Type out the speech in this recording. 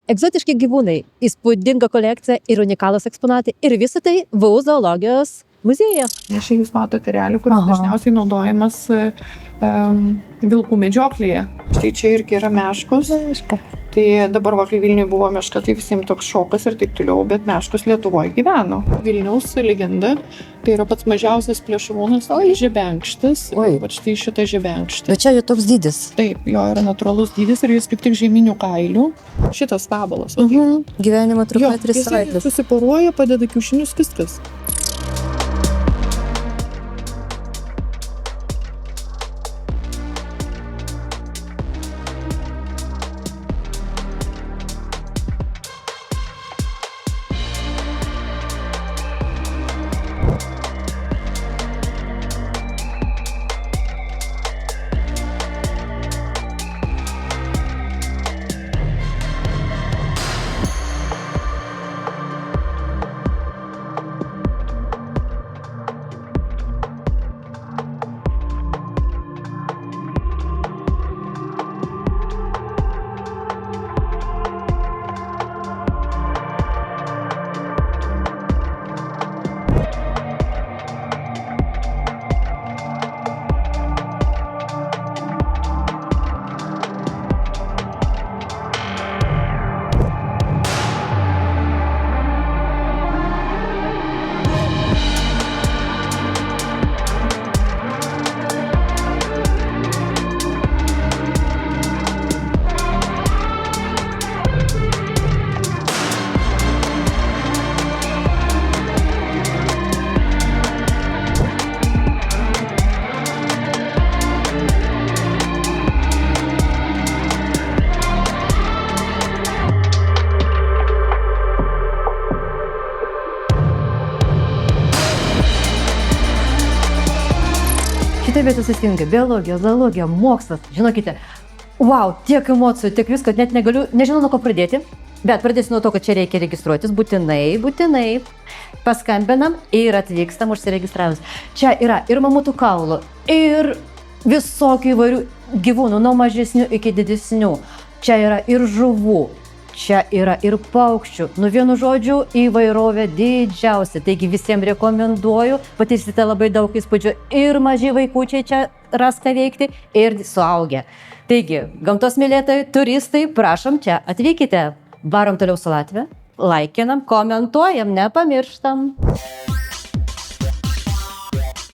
Egzotiški gyvūnai, įspūdinga kolekcija ir unikalūs eksponatai. Ir visą tai VU zoologijos muziejuje. Štai jūs matote realių, kuris dažniausiai naudojamas vilkų medžioklėje. Štai čia irgi yra meškos. Tai dabar kai Vilniuje buvo meška, tai visiems toks šokas ir taip toliau, bet meškos Lietuvoje gyveno. Vilniaus legenda, tai yra pats mažiausias plėšrūnas, žebenkštis. Va štai šitą žebenkštį. Bet čia jau toks dydis. Taip, jo yra natūralus dydis ir jis kaip tik žieminių kailių. Šitas vabalas. Gyvenimo trukmė 3 jisai savaitės. susiporuoja, padeda kiaušinius, viskas. Šitai vietų susitinka biologija, zoologija, mokslas. Žinokite, wow, tiek emocijų, tiek visko, net nežinau nuo ko pradėti. Bet pradėsiu nuo to, kad čia reikia registruotis, būtinai paskambinam ir atvykstam užsiregistravus. Čia yra ir mamutų kaulų, ir visokių įvairių gyvūnų, nuo mažesnių iki didesnių. Čia yra ir žuvų. Čia yra ir paukščių, vienu žodžiu, įvairovė didžiausia. Taigi visiems rekomenduoju, patirsite labai daug įspūdžių ir maži vaikučiai čia ras ką veikti, ir suaugę. Taigi, gamtos mylėtojai, turistai, prašom čia, atvykite. Varom toliau su Latvija, laikinam, komentuojam, nepamirštam.